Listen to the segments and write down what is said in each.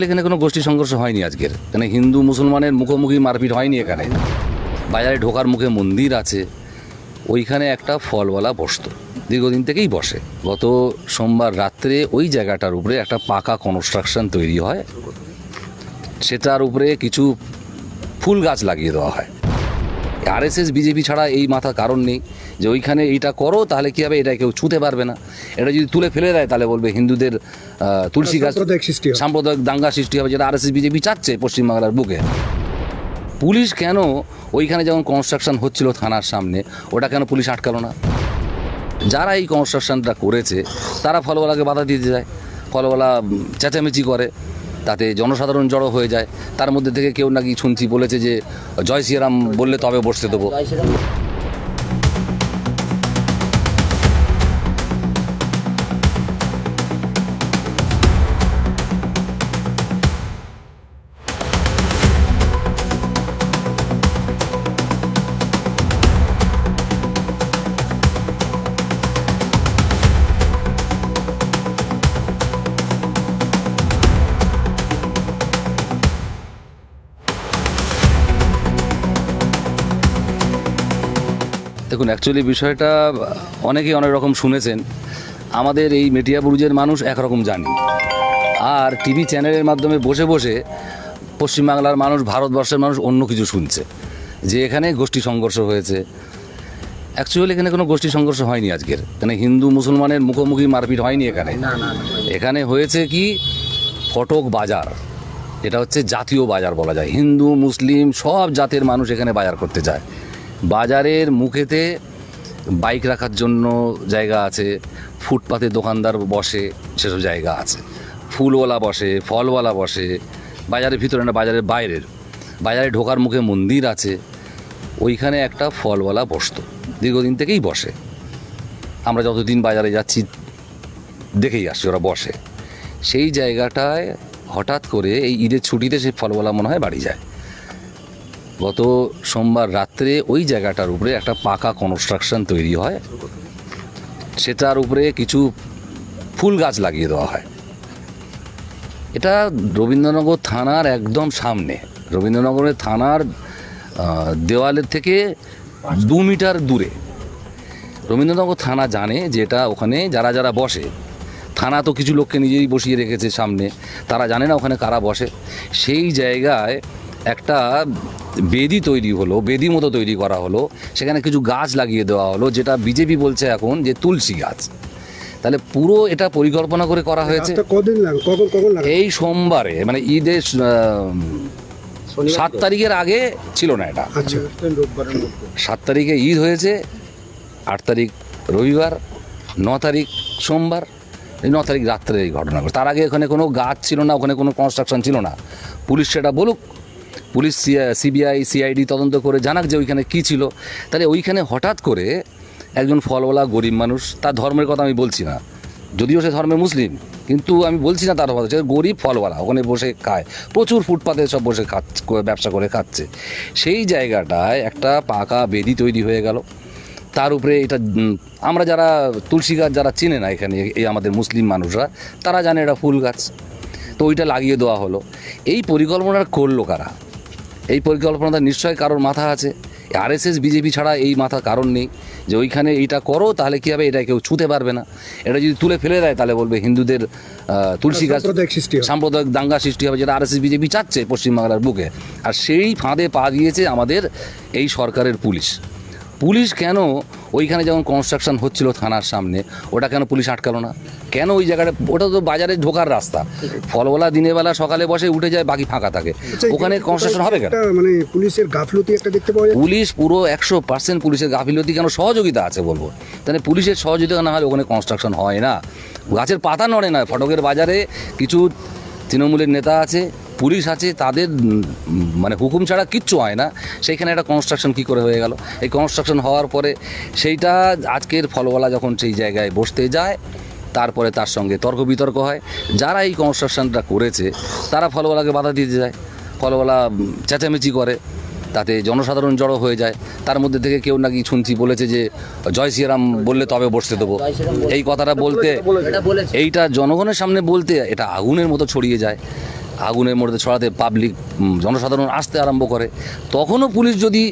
এখানে কোনো গোষ্ঠী সংঘর্ষ হয়নি আজকের। এখানে হিন্দু মুসলমানের মুখোমুখি মারপিট হয়নি। এখানে বাজারে ঢোকার মুখে মন্দির আছে, ওইখানে একটা ফলওয়ালা বসতো, দীর্ঘদিন থেকেই বসে। গত সোমবার রাত্রে ওই জায়গাটার উপরে একটা পাকা কনস্ট্রাকশন তৈরি হয়, সেটার উপরে কিছু ফুল গাছ লাগিয়ে দেওয়া হয়। আরএসএস বিজেপি ছাড়া এই মাথা কারণ নেই যে ওইখানে এইটা করো, তাহলে কী হবে, এটা কেউ ছুঁতে পারবে না। এটা যদি তুলে ফেলে দেয় তাহলে বলবে হিন্দুদের তুলসী গাছ, সাম্প্রদায়িক দাঙ্গা সৃষ্টি হবে, যেটা আরএসএস বিজেপি চাচ্ছে পশ্চিমবাংলার বুকে। পুলিশ কেন ওইখানে যখন কনস্ট্রাকশন হচ্ছিল থানার সামনে, ওটা কেন পুলিশ আটকালো না? যারা এই কনস্ট্রাকশনটা করেছে তারা ফলওয়ালাকে বাধা দিতে যায়, ফলওয়ালা চেঁচামেচি করে, তাতে জনসাধারণ জড়ো হয়ে যায়। তার মধ্যে থেকে কেউ নাকি শুনছি বলেছে যে জয় শ্রীরাম বললে তবে বসতে দেবো। দেখুন, অ্যাকচুয়ালি বিষয়টা অনেকেই অনেক রকম শুনেছেন। আমাদের এই মেটিয়াবুরুজের মানুষ একরকম জানি, আর টিভি চ্যানেলের মাধ্যমে বসে বসে পশ্চিমবাংলার মানুষ, ভারতবর্ষের মানুষ অন্য কিছু শুনছে, যে এখানে গোষ্ঠী সংঘর্ষ হয়েছে। অ্যাকচুয়ালি এখানে কোনো গোষ্ঠী সংঘর্ষ হয়নি আজকের। এখানে হিন্দু মুসলমানের মুখোমুখি মারপিট হয়নি। এখানে হয়েছে কি, ফটক বাজার, এটা হচ্ছে জাতীয় বাজার বলা যায়। হিন্দু মুসলিম সব জাতের মানুষ এখানে বাজার করতে যায়। বাজারের মুখেতে বাইক রাখার জন্য জায়গা আছে, ফুটপাতে দোকানদার বসে, সেসব জায়গা আছে, ফুলওয়ালা বসে, ফলওয়ালা বসে, বাজারের ভিতরে না, বাজারের বাইরের। বাজারে ঢোকার মুখে মন্দির আছে, ওইখানে একটা ফলওয়ালা বসতো, দীর্ঘদিন থেকেই বসে। আমরা যতদিন বাজারে যাচ্ছি দেখেই আসছি ওরা বসে। সেই জায়গাটায় হঠাৎ করে এই ঈদের ছুটিতে সেই ফলওয়ালা মনে হয় বাড়ি যায়। গত সোমবার রাত্রে ওই জায়গাটার উপরে একটা পাকা কনস্ট্রাকশন তৈরি হয়, সেটার উপরে কিছু ফুল গাছ লাগিয়ে দেওয়া হয়। এটা রবীন্দ্রনগর থানার একদম সামনে, রবীন্দ্রনগরের থানার দেওয়ালের থেকে 2 মিটার দূরে। রবীন্দ্রনগর থানা জানে যে এটা ওখানে যারা যারা বসে, থানা তো কিছু লোককে নিজেই বসিয়ে রেখেছে সামনে, তারা জানে না ওখানে কারা বসে। সেই জায়গায় একটা বেদি তৈরি হলো, বেদি মতো তৈরি করা হলো, সেখানে কিছু গাছ লাগিয়ে দেওয়া হলো, যেটা বিজেপি বলছে এখন যে তুলসী গাছ। তাহলে পুরো এটা পরিকল্পনা করে করা হয়েছে। এই সোমবারে, মানে ঈদের 7 তারিখের আগে ছিল না এটা। 7 তারিখে ঈদ হয়েছে, 8 তারিখ রবিবার, 9 তারিখ সোমবার, এই 9 তারিখ রাত্রে এই ঘটনা ঘটে। তার আগে এখানে কোনো গাছ ছিল না, ওখানে কোনো কনস্ট্রাকশন ছিল না। পুলিশ সেটা বলুক, পুলিশ সিবিআই সিআইডি তদন্ত করে জানাক যে ওইখানে কী ছিল। তাহলে ওইখানে হঠাৎ করে একজন ফলওয়ালা গরিব মানুষ, তার ধর্মের কথা আমি বলছি না, যদিও সে ধর্মে মুসলিম, কিন্তু আমি বলছি না তার কথা, সে গরিব ফলওয়ালা, ওখানে বসে খায়, প্রচুর ফুটপাতে সব বসে ব্যবসা করে খাচ্ছে। সেই জায়গাটায় একটা পাকা বেদি তৈরি হয়ে গেল, তার উপরে এটা আমরা যারা তুলসী গাছ যারা চেনে না এখানে, এই আমাদের মুসলিম মানুষরা, তারা জানে এটা ফুল গাছ, তো ওইটা লাগিয়ে দেওয়া হলো। এই পরিকল্পনাটা করলো কারা? এই পরিকল্পনাটা নিশ্চয়ই কারোর মাথা আছে। আরএসএস বিজেপি ছাড়া এই মাথা কারণ নেই যে ওইখানে এইটা করো, তাহলে কী হবে, এটা কেউ ছুঁতে পারবে না। এটা যদি তুলে ফেলে দেয় তাহলে বলবে হিন্দুদের তুলসী গাছ, সাম্প্রদায়িক দাঙ্গা সৃষ্টি হবে, যেটা আরএসএস বিজেপি চাচ্ছে পশ্চিমবাংলার বুকে। আর সেই ফাঁদে পা দিয়েছে আমাদের এই সরকারের পুলিশ। পুলিশ কেন ওইখানে যখন কনস্ট্রাকশন হচ্ছিল থানার সামনে, ওটা কেন পুলিশ আটকালো না? কেন ওই জায়গাটা, ওটা তো বাজারে ঢোকার রাস্তা, ফলওয়ালা দিনের বেলা সকালে বসে উঠে যায়, বাকি ফাঁকা থাকে, ওখানে কনস্ট্রাকশন হবে কেন? মানে পুলিশের গাফলতি একটা দেখতে পাওয়া যায়। পুলিশ পুরো 100% পুলিশের গাফিলতি, কেন সহযোগিতা আছে বলবো। তাহলে পুলিশের সহযোগিতা না হলে ওখানে কনস্ট্রাকশন হয় না। গাছের পাতা নড়ে না। ফটকের বাজারে কিছু তৃণমূলের নেতা আছে, পুলিশ আছে, তাদের মানে হুকুম ছাড়া কিচ্ছু হয় না। সেইখানে একটা কনস্ট্রাকশন কী করে হয়ে গেল? এই কনস্ট্রাকশন হওয়ার পরে সেইটা আজকের ফলওয়ালা যখন সেই জায়গায় বসতে যায়, তারপরে তার সঙ্গে তর্ক বিতর্ক হয়। যারা এই কনস্ট্রাকশনটা করেছে তারা ফলওয়ালাকে বাধা দিতে যায়, ফলওয়ালা চেঁচামেচি করে, তাতে জনসাধারণ জড়ো হয়ে যায়। তার মধ্যে থেকে কেউ নাকি শুনছি বলেছে যে জয় শ্রীরাম বললে তবে বসতে দেবো। এই কথাটা বলতে, এইটা জনগণের সামনে বলতে এটা আগুনের মতো ছড়িয়ে যায়। আগুনের মধ্যে ছড়াতে পাবলিক জনসাধারণ আসতে আরম্ভ করে, তখনও পুলিশ যদি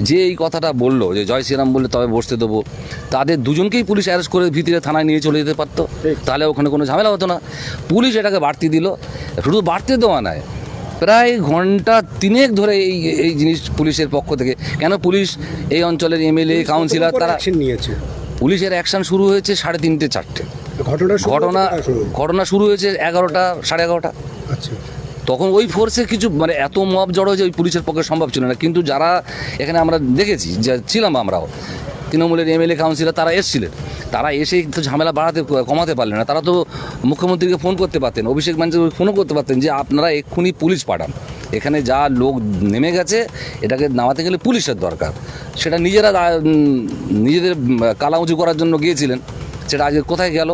যে এই কথাটা বললো যে জয় শ্রীরাম বললে তবে বসতে দেবো, তাদের দুজনকেই পুলিশ অ্যারেস্ট করে ভিতরে থানায় নিয়ে চলে যেতে পারতো, তাহলে ওখানে কোনো ঝামেলা হতো না। পুলিশ এটাকে বাড়তি দিল, শুধু বাড়তে দেওয়া নয়, প্রায় ঘন্টা 3 ধরে এই জিনিস পুলিশের পক্ষ থেকে। কেন পুলিশ এই অঞ্চলের এমএলএ কাউন্সিলর তারা অ্যাকশন নিয়েছে। পুলিশের অ্যাকশন শুরু হয়েছে 3:30 4টে। ঘটনা ঘটনা শুরু হয়েছে 11টা 11:30। আচ্ছা, তখন ওই ফোর্সে কিছু মানে এত মব জড়ো হয়েছে, ওই পুলিশের পক্ষে সম্ভব ছিল না। কিন্তু যারা এখানে আমরা দেখেছি, যা ছিলাম আমরাও, তৃণমূলের এমএলএ কাউন্সিলর তারা এসেছিলেন, তারা এসে তো ঝামেলা কমাতে পারলেন না। তারা তো মুখ্যমন্ত্রীকে ফোন করতে পারতেন, অভিষেক ব্যানার্জিকে ফোনও করতে পারতেন যে আপনারা এক্ষুনি পুলিশ পাঠান, এখানে যা লোক নেমে গেছে এটাকে নামাতে গেলে পুলিশের দরকার। সেটা নিজেদের কালা উঁচু করার জন্য গিয়েছিলেন, সেটা আজকে কোথায় গেল?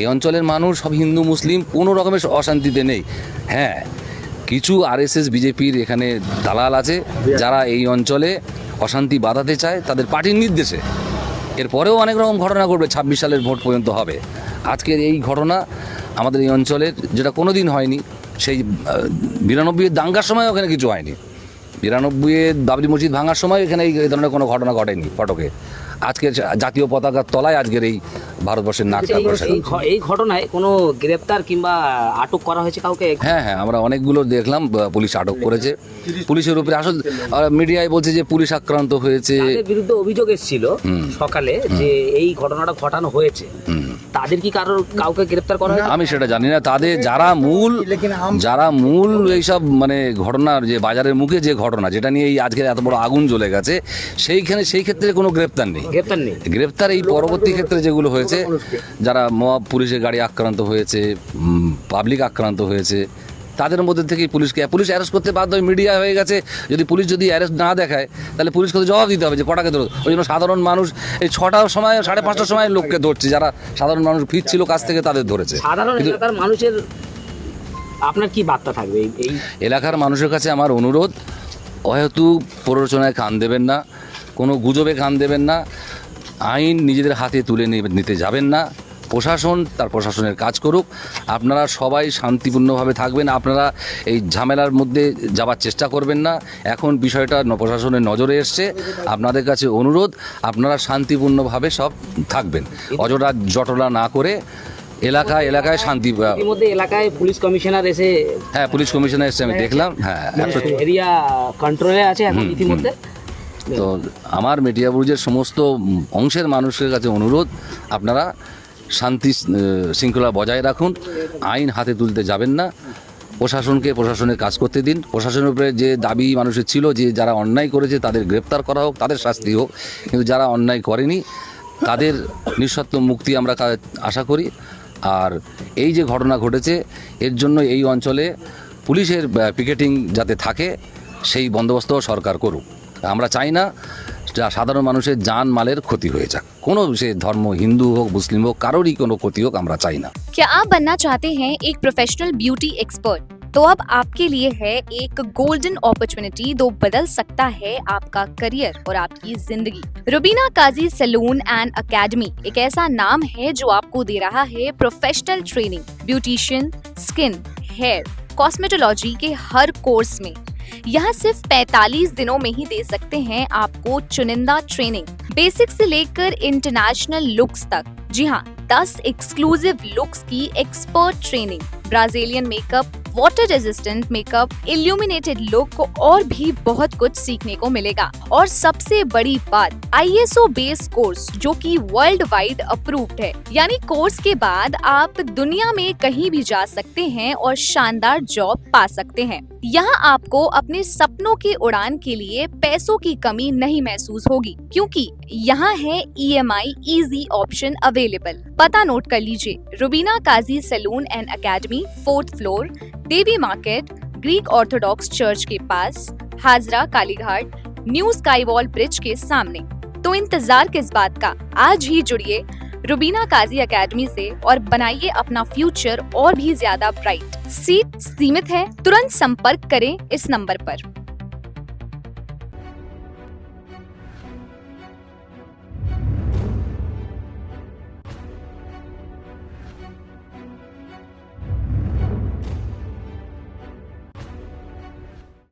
এই অঞ্চলের মানুষ সব হিন্দু মুসলিম, কোনো রকমের অশান্তিতে নেই। হ্যাঁ, কিছু আরএসএস বিজেপির এখানে দালাল আছে যারা এই অঞ্চলে অশান্তি বাঁধাতে চায় তাদের পার্টির নির্দেশে। এরপরেও অনেক রকম ঘটনা ঘটবে, 26 সালের ভোট পর্যন্ত হবে। আজকের এই ঘটনা আমাদের এই অঞ্চলের যেটা কোনো দিন হয়নি, সেই 92 দাঙ্গার সময় ওখানে কিছু হয়নি। 92 বাবরি মসজিদ ভাঙার সময় এখানে এই ধরনের কোনো ঘটনা ঘটেনি ফটকে। আজকের জাতীয় পতাকার তলায় আজকের এই ভারতবর্ষের নাকটা বসে। এই ঘটনায় কোনো গ্রেপ্তার কিংবা আটক করা হয়েছে কাউকে? হ্যাঁ, আমরা অনেকগুলো দেখলাম পুলিশ আটক করেছে। পুলিশের উপরে আসল মিডিয়ায় বলছে যে পুলিশ আক্রান্ত হয়েছে, তাদের বিরুদ্ধে অভিযোগ এসেছিল সকালে যে এই ঘটনাটা ঘটানো হয়েছে। তাদের কি কাউকে গ্রেপ্তার করা হয়েছে? আমি সেটা জানি না। তাদের যারা মূল এইসব মানে ঘটনার যে বাজারের মুখে যে ঘটনা যেটা নিয়ে এই আজকে এত বড় আগুন জ্বলে গেছে, সেই ক্ষেত্রে কোনো গ্রেপ্তার নেই। গ্রেপ্তার এই পরবর্তী ক্ষেত্রে যেগুলো হয়েছে, যারা মব পুলিশের গাড়ি আক্রান্ত হয়েছে, পাবলিক আক্রান্ত হয়েছে, তাদের মধ্যে থেকেই পুলিশ অ্যারেস্ট করতে বাধ্য হয়। মিডিয়া হয়ে গেছে, পুলিশ যদি অ্যারেস্ট না দেখায় তাহলে পুলিশকে তো জবাব দিতে হবে যে কটাকে ধরো। ওই জন্য সাধারণ মানুষ এই 6টার সময় 5:30টার সময় লোককে ধরছে, যারা সাধারণ মানুষ ফিরছিল কাছ থেকে তাদের ধরেছে। সাধারণ এলাকার মানুষের আপনার কি বার্তা থাকবে? এই এলাকার মানুষের কাছে আমার অনুরোধ, হয়তো প্ররোচনায় কান দেবেন না, কোনো গুজবে কান দেবেন না, আইন নিজেদের হাতে তুলে নিতে যাবেন না। প্রশাসন তার প্রশাসনের কাজ করুক, আপনারা সবাই শান্তিপূর্ণভাবে থাকবেন। আপনারা এই ঝামেলার মধ্যে যাবার চেষ্টা করবেন না। এখন বিষয়টা প্রশাসনের নজরে এসছে, আপনাদের কাছে অনুরোধ, আপনারা শান্তিপূর্ণভাবে সব থাকবেন, অযথা জটলা না করে এলাকায় শান্তি। ইতিমধ্যে এলাকায় পুলিশ কমিশনার এসে, হ্যাঁ, পুলিশ কমিশনার এসে আমি দেখলাম। হ্যাঁ, এরিয়া কন্ট্রোলে আছে এখন ইতিমধ্যে। তো আমার মেটিয়াবুরুজের সমস্ত অংশের মানুষের কাছে অনুরোধ, আপনারা শান্তি শৃঙ্খলা বজায় রাখুন, আইন হাতে তুলতে যাবেন না, প্রশাসনের কাজ করতে দিন। প্রশাসনের উপরে যে দাবি মানুষের ছিল যে যারা অন্যায় করেছে তাদের গ্রেপ্তার করা হোক, তাদের শাস্তি হোক, কিন্তু যারা অন্যায় করেনি তাদের নিঃশর্ত মুক্তি আমরা আশা করি। আর এই যে ঘটনা ঘটেছে এর জন্য এই অঞ্চলে পুলিশের পিকেটিং যাতে থাকে সেই বন্দোবস্তও সরকার করুক। আমরা চাই না যা সাধারণ মানুষের জান মালের ক্ষতি হয়ে যাক, কোনো সে ধর্ম হিন্দু হোক মুসলিম হোক, কারোরই কোনো ক্ষতি হোক আমরা চাই না। क्या आप बनना चाहते हैं एक प्रोफेशनल ब्यूटी एक्सपर्ट? तो अब आपके लिए है एक गोल्डन अपॉर्चुनिटी जो बदल सकता है आपका करियर और आपकी जिंदगी। Rubina Kazi salon and academy एक ऐसा नाम है जो आपको दे रहा है professional training, beautician, skin, hair, cosmetology के हर कोर्स में। यहाँ सिर्फ 45 दिनों में ही दे सकते हैं आपको चुनिंदा ट्रेनिंग, बेसिक से लेकर इंटरनेशनल लुक्स तक। जी हाँ, 10 एक्सक्लूसिव लुक्स की expert training, Brazilian makeup, water resistant makeup, illuminated look और भी बहुत कुछ सीखने को मिलेगा। और सबसे बड़ी बात, ISO बेस्ड कोर्स जो कि वर्ल्ड वाइड अप्रूव्ड है, यानी कोर्स के बाद आप दुनिया में कहीं भी जा सकते हैं और शानदार जॉब पा सकते हैं। यहाँ आपको अपने सपनों की उड़ान के लिए पैसों की कमी नहीं महसूस होगी, क्योंकि यहाँ है EMI इजी ऑप्शन अवेलेबल। पता नोट कर लीजिए, Rubina Kazi salon and academy, 4th floor, Devi market, Greek Orthodox church के पास, Hazra Kalighat, new sky wall bridge के सामने। तो इंतजार किस बात का, आज ही जुड़िए रुबीना काजी एकेडमी से और बनाइए अपना फ्यूचर और भी ज्यादा ब्राइट। सीट सीमित है, तुरंत संपर्क करें इस नंबर पर।